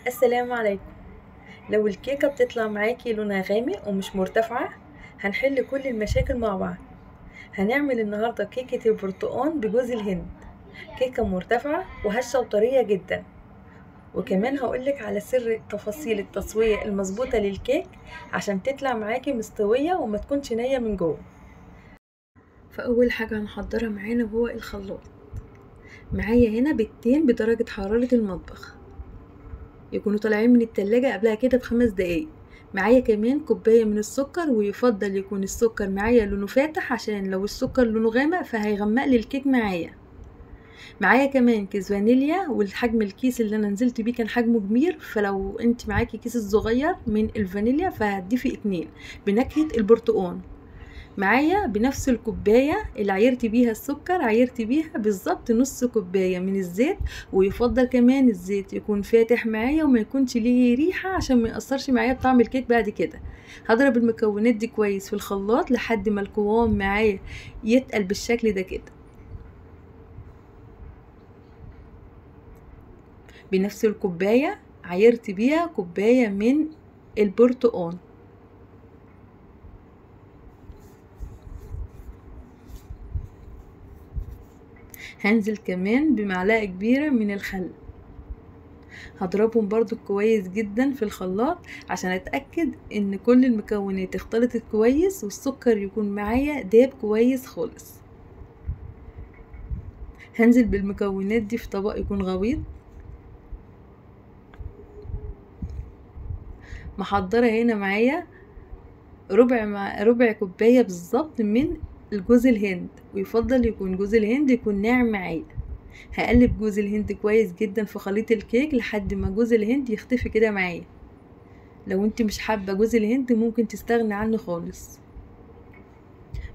السلام عليكم. لو الكيكة بتطلع معاكي لونها غامق ومش مرتفعة، هنحل كل المشاكل مع بعض. هنعمل النهاردة كيكة البرتقال بجوز الهند، كيكة مرتفعة وهشة وطرية جدا. وكمان هقولك على سر تفاصيل التسوية المظبوطة للكيك عشان تطلع معاكي مستوية وما تكونش نية من جوه. فأول حاجة هنحضرها معانا هو الخلاط. معايا هنا بيضتين بدرجة حرارة المطبخ، يكونوا طالعين من التلاجة قبلها كده ب5 دقايق. معايا كمان كوباية من السكر، ويفضل يكون السكر معايا لونه فاتح عشان لو السكر لونه غامق فهيغمق لي الكيك معايا. معايا كمان كيس فانيليا، والحجم الكيس اللي انا نزلت بيه كان حجمه كبير، فلو انت معاكي كيس الصغير من الفانيليا فهتضيفي 2 بنكهة البرتقال. معايا بنفس الكوباية اللي عيرت بيها السكر عيرت بيها بالظبط نص كوباية من الزيت، ويفضل كمان الزيت يكون فاتح معايا وما يكونش ليه ريحة عشان ما يأثرش معايا بطعم الكيك بعد كده. هضرب المكونات دي كويس في الخلاط لحد ما القوام معايا يتقل بالشكل ده كده. بنفس الكوباية عيرت بيها كوباية من البرتقال. هنزل كمان بمعلقة كبيرة من الخل، هضربهم برضو كويس جدا في الخلاط عشان اتأكد ان كل المكونات اختلطت كويس والسكر يكون معايا داب كويس خالص. هنزل بالمكونات دي في طبق يكون غويط. محضرة هنا معايا ربع كوباية بالظبط من الجوز الهند، ويفضل يكون جوز الهند يكون ناعم معايا. هقلب جوز الهند كويس جدا في خليط الكيك لحد ما جوز الهند يختفي كده معايا. لو انت مش حابة جوز الهند ممكن تستغني عنه خالص.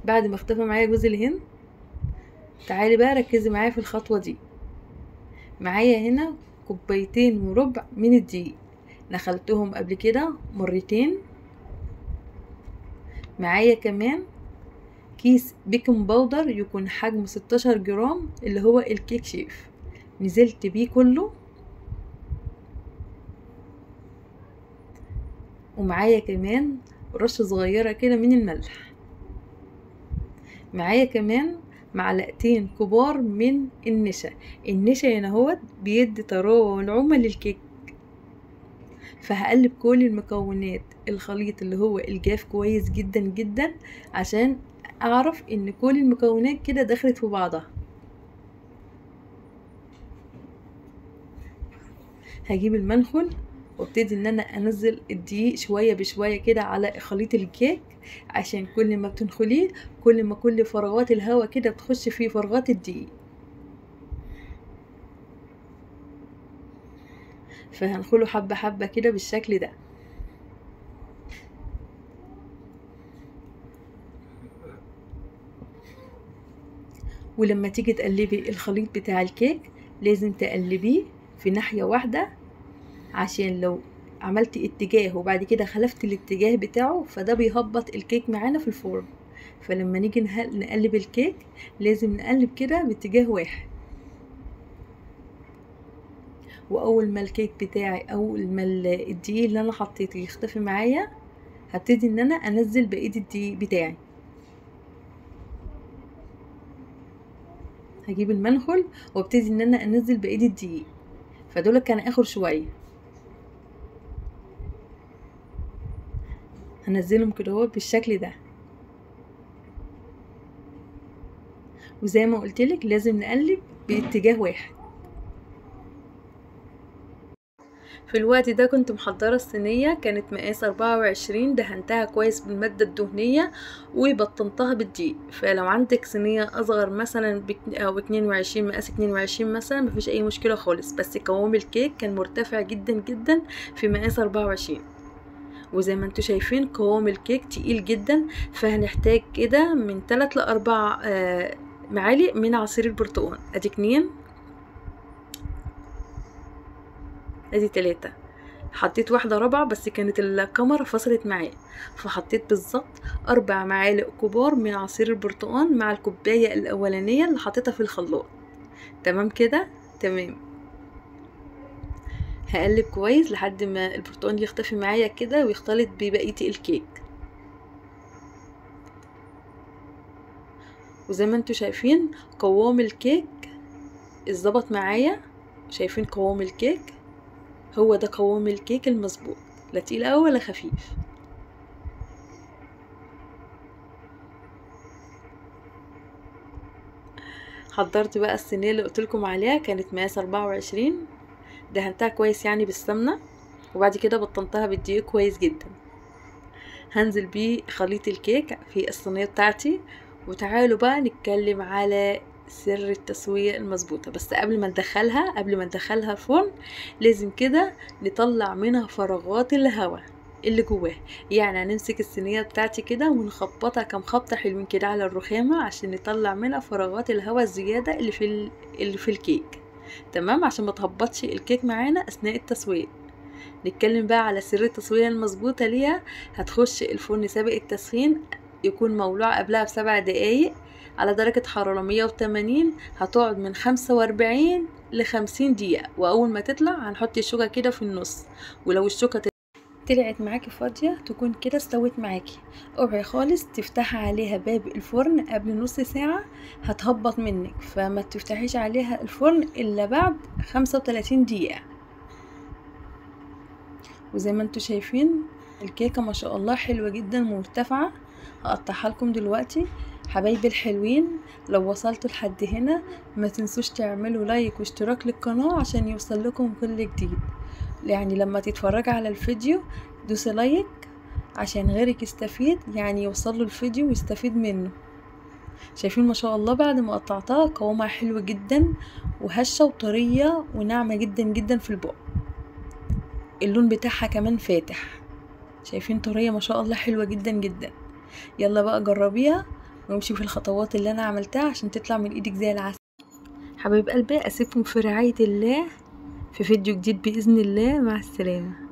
بعد ما اختفى معايا جوز الهند، تعالي بقى ركزي معايا في الخطوة دي. معايا هنا 2.25 كوب من الدقيق، نخلتهم قبل كده مرتين. معايا كمان كيس بيكنج باودر يكون حجمه 16 جرام اللي هو الكيك شيف، نزلت بيه كله. ومعايا كمان رشة صغيرة كده من الملح. معايا كمان معلقتين كبار من النشا. النشا هنا هو بيدي طراوة ونعومة للكيك. فهقلب كل المكونات الخليط اللي هو الجاف كويس جدا جدا عشان اعرف ان كل المكونات كده دخلت في بعضها. هجيب المنخل وابتدي ان انا انزل الدقيق شوية بشوية كده على خليط الكيك، عشان كل ما بتنخليه كل ما كل فراغات الهواء كده بتخش في فراغات الدقيق. فهنخله حبة حبة كده بالشكل ده. ولما تيجي تقلبي الخليط بتاع الكيك لازم تقلبيه في ناحية واحدة، عشان لو عملتي اتجاه وبعد كده خلفت الاتجاه بتاعه فده بيهبط الكيك معانا في الفرن. فلما نيجي نقلب الكيك لازم نقلب كده باتجاه واحد. واول ما الكيك بتاعي اول ما الدقيق اللي انا حطيته يختفي معايا، هبتدي ان انا انزل بقية الدقيق بتاعي. هجيب المنخل وابتدي ان انا انزل بقية الدقيق، فدول كان اخر شوية. هنزلهم كده هو بالشكل ده. وزي ما قلتلك لازم نقلب باتجاه واحد. في الوقت ده كنت محضرة الصينية، كانت مقاس 24، دهنتها كويس بالمادة الدهنية وبطنتها بالدقيق. فلو عندك صينية اصغر مثلا او 22 مقاس 22 مثلا مفيش اي مشكلة خالص، بس قوام الكيك كان مرتفع جدا جدا في مقاس 24. وزي ما انتوا شايفين قوام الكيك تقيل جدا، فهنحتاج كده من 3 ل 4 معالق من عصير البرتقال. ادي 2 ادي 3. حطيت واحدة رابعة بس كانت الكاميرا فصلت معايا، فحطيت بالظبط 4 معالق كبار من عصير البرتقال مع الكوباية الاولانية اللي حطيتها في الخلاط. تمام كده تمام. هقلب كويس لحد ما البرتقال يختفي معايا كده ويختلط ببقية الكيك. وزي ما انتوا شايفين قوام الكيك اتظبط معايا. شايفين قوام الكيك؟ هو ده قوام الكيك المظبوط، لا تقيل قوي ولا خفيف. حضرت بقى الصينيه اللي قلتلكم عليها، كانت مقاس 24. دهنتها كويس يعني بالسمنه، وبعد كده بطنتها بالدقيق كويس جدا. هنزل بيه خليط الكيك في الصينيه بتاعتي، وتعالوا بقى نتكلم على سر التسويه المظبوطه. بس قبل ما ندخلها الفرن لازم كده نطلع منها فراغات الهواء اللي جواها. يعني هنمسك الصينيه بتاعتي كده ونخبطها كام خبطه حلوين كده على الرخامه عشان نطلع منها فراغات الهواء الزياده اللي في الكيك. تمام، عشان ما تهبطش الكيك معانا اثناء التسويه. نتكلم بقى على سر التسويه المظبوطه ليها. هتخش الفرن سابق التسخين، يكون مولوع قبلها ب7 دقايق على درجة حرارة 180. هتقعد من 45 ل50 دقيقة. وأول ما تطلع هنحط الشوكة كده في النص، ولو الشوكة طلعت معاكي فاضية تكون كده استوت معاكي. اوعي خالص تفتحي عليها باب الفرن قبل نص ساعة، هتهبط منك. فما تفتحيش عليها الفرن إلا بعد 35 دقيقة. وزي ما انتوا شايفين الكيكة ما شاء الله حلوة جدا مرتفعة. هقطعها لكم دلوقتي. حبايبي الحلوين، لو وصلتوا لحد هنا ما تنسوش تعملوا لايك واشتراك للقناة عشان يوصل لكم كل جديد. يعني لما تتفرج على الفيديو دوسي لايك عشان غيرك يستفيد، يعني يوصل له الفيديو ويستفيد منه. شايفين ما شاء الله بعد ما قطعتها قوامها حلو جدا وهشة وطرية وناعمة جدا جدا في البق. اللون بتاعها كمان فاتح. شايفين طرية ما شاء الله حلوة جدا جدا. يلا بقى جربيها وامشي في الخطوات اللي انا عملتها عشان تطلع من ايدك زي العسل. حبايب قلبي، اسيبكم في رعاية الله في فيديو جديد بإذن الله. مع السلامة.